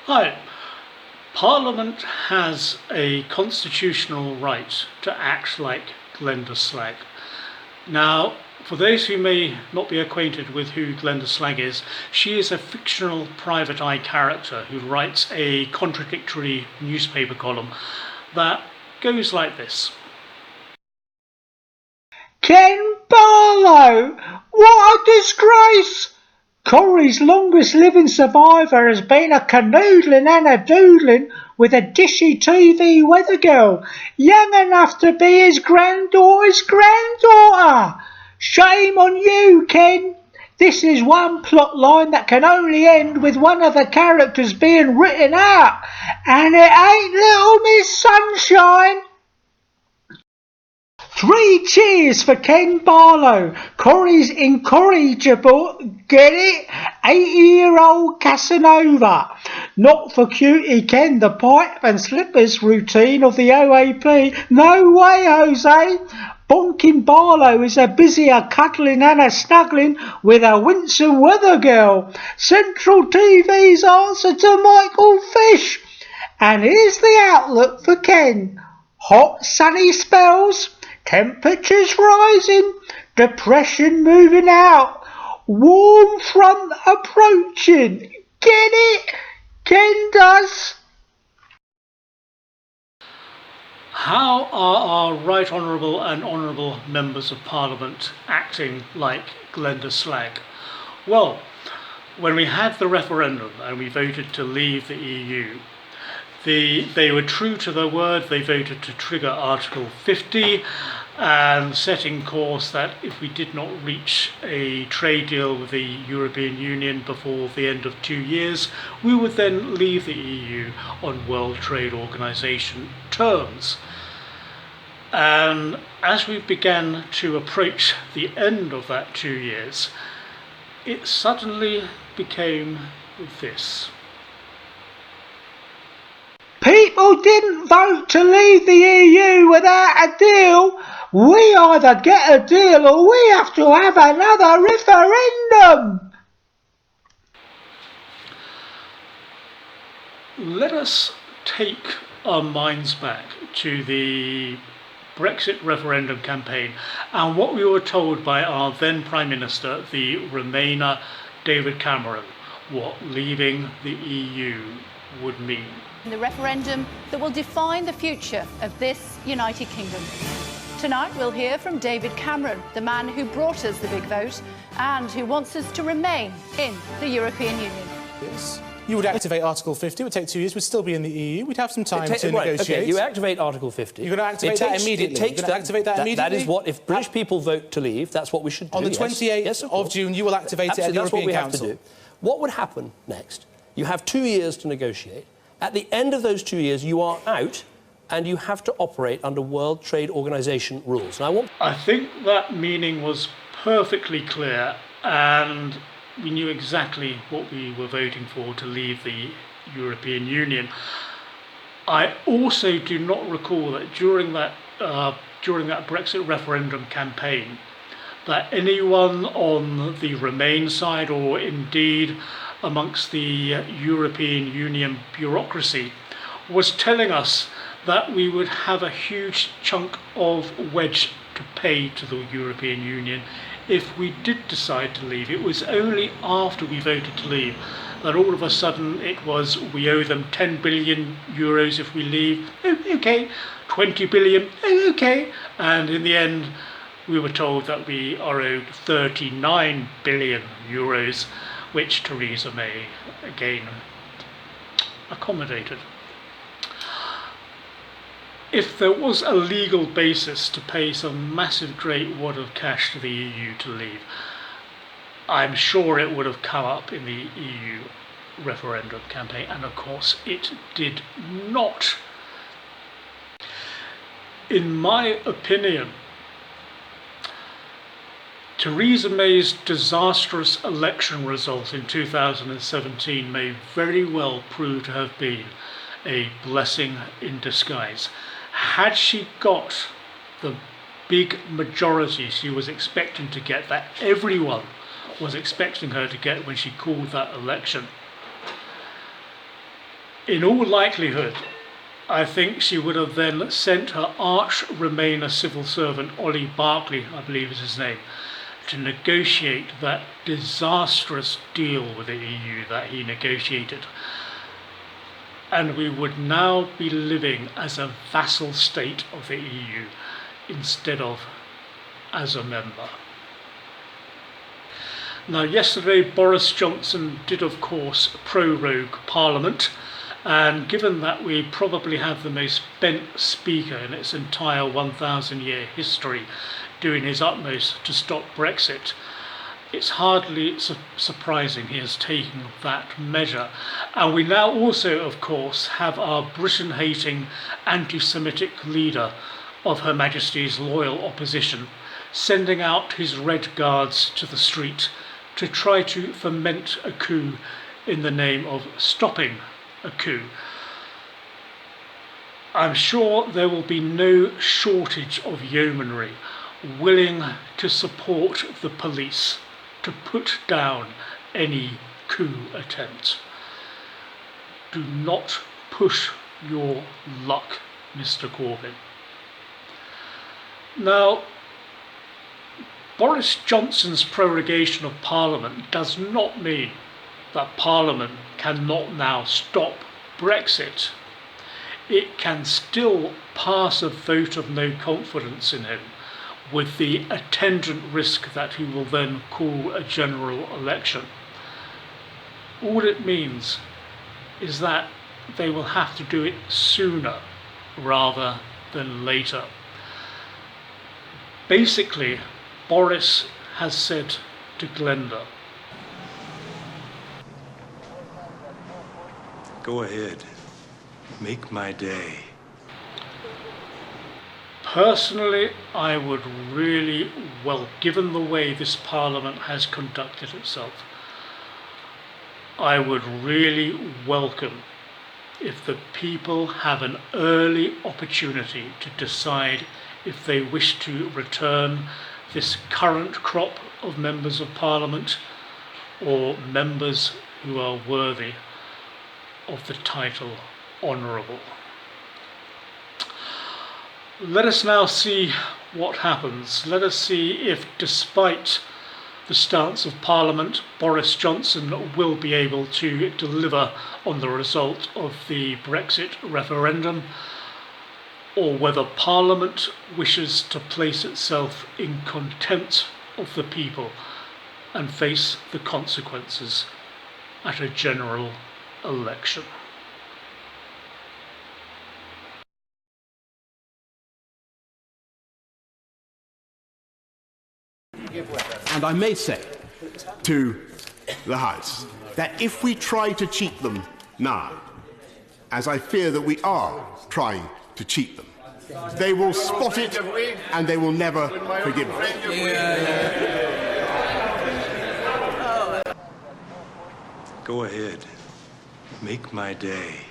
Hi. Parliament has a constitutional right to act like Glenda Slagg. Now, for those who may not be acquainted with who Glenda Slagg is, she is a fictional private eye character who writes a contradictory newspaper column that goes like this. Ken Barlow! What a disgrace! Corrie's longest living survivor has been a canoodling and a doodling with a dishy TV weather girl, young enough to be his granddaughter's granddaughter. Shame on you, Ken. This is one plot line that can only end with one of the characters being written out, and it ain't Little Miss Sunshine. 3 cheers for Ken Barlow, Corrie's incorrigible, get it, 80-year-old Casanova. Not for Cutie Ken, the pipe and slippers routine of the OAP. No way, Jose. Bonkin Barlow is a busier cuddling and a snuggling with a winsome weather girl. Central TV's answer to Michael Fish. And here's the outlook for Ken. Hot sunny spells. Temperatures rising, depression moving out, warm front approaching. Get it? Ken does. How are our Right Honourable and Honourable Members of Parliament acting like Glenda Slagg? Well, when we had the referendum and we voted to leave the EU, they were true to their word. They voted to trigger Article 50 and setting course that if we did not reach a trade deal with the European Union before the end of 2 years, we would then leave the EU on World Trade Organization terms. And as we began to approach the end of that 2 years, it suddenly became this. People didn't vote to leave the EU without a deal. We either get a deal or we have to have another referendum. Let us take our minds back to the Brexit referendum campaign and what we were told by our then Prime Minister, the Remainer David Cameron, what leaving the EU would mean. The referendum that will define the future of this United Kingdom. Tonight we'll hear from David Cameron, the man who brought us the big vote and who wants us to remain in the European Union. Yes. You would activate Article 50, it would take 2 years, we'd still be in the EU, we'd have some time to negotiate. Okay, you activate Article 50. You're going to activate that immediately? You're going to activate that immediately? That is what, if British people vote to leave, that's what we should do. On the 28th of June, you will activate it at the European Council. That's what we have to do. What would happen next? You have 2 years to negotiate. At the end of those 2 years, you are out and you have to operate under World Trade Organization rules. And I think that meaning was perfectly clear and we knew exactly what we were voting for to leave the European Union. I also do not recall that during that Brexit referendum campaign that anyone on the Remain side or indeed amongst the European Union bureaucracy was telling us that we would have a huge chunk of wedge to pay to the European Union if we did decide to leave. It was only after we voted to leave that all of a sudden it was we owe them 10 billion euros if we leave. Oh, okay, 20 billion, oh, okay. And in the end we were told that we are owed 39 billion euros, which Theresa May again accommodated. If there was a legal basis to pay some massive great wad of cash to the EU to leave, I'm sure it would have come up in the EU referendum campaign, and of course it did not. In my opinion, Theresa May's disastrous election result in 2017 may very well prove to have been a blessing in disguise. Had she got the big majority she was expecting to get, that everyone was expecting her to get when she called that election, In all likelihood, I think she would have then sent her arch-Remainer civil servant, Ollie Barclay, I believe is his name, to negotiate that disastrous deal with the EU that he negotiated. And we would now be living as a vassal state of the EU instead of as a member. Now, yesterday Boris Johnson did, of course, prorogue Parliament, and given that we probably have the most bent speaker in its entire 1,000-year history doing his utmost to stop Brexit, it's hardly surprising he has taken that measure. And we now also, of course, have our Britain-hating anti-Semitic leader of Her Majesty's loyal opposition sending out his Red Guards to the street to try to foment a coup in the name of stopping a coup. I'm sure there will be no shortage of yeomanry willing to support the police to put down any coup attempt. Do not push your luck, Mr. Corbyn. Now, Boris Johnson's prorogation of Parliament does not mean that Parliament cannot now stop Brexit. It can still pass a vote of no confidence in him, with the attendant risk that he will then call a general election. All it means is that they will have to do it sooner rather than later. Basically, Boris has said to Glenda, "Go ahead, make my day." Personally, I would really, well, given the way this Parliament has conducted itself, I would really welcome if the people have an early opportunity to decide if they wish to return this current crop of members of Parliament or members who are worthy of the title Honourable. Let us now see what happens. Let us see if, despite the stance of Parliament, Boris Johnson will be able to deliver on the result of the Brexit referendum, or whether Parliament wishes to place itself in contempt of the people and face the consequences at a general election. And I may say to the House that if we try to cheat them now, as I fear that we are trying to cheat them, they will spot it and they will never forgive us. Go ahead, make my day.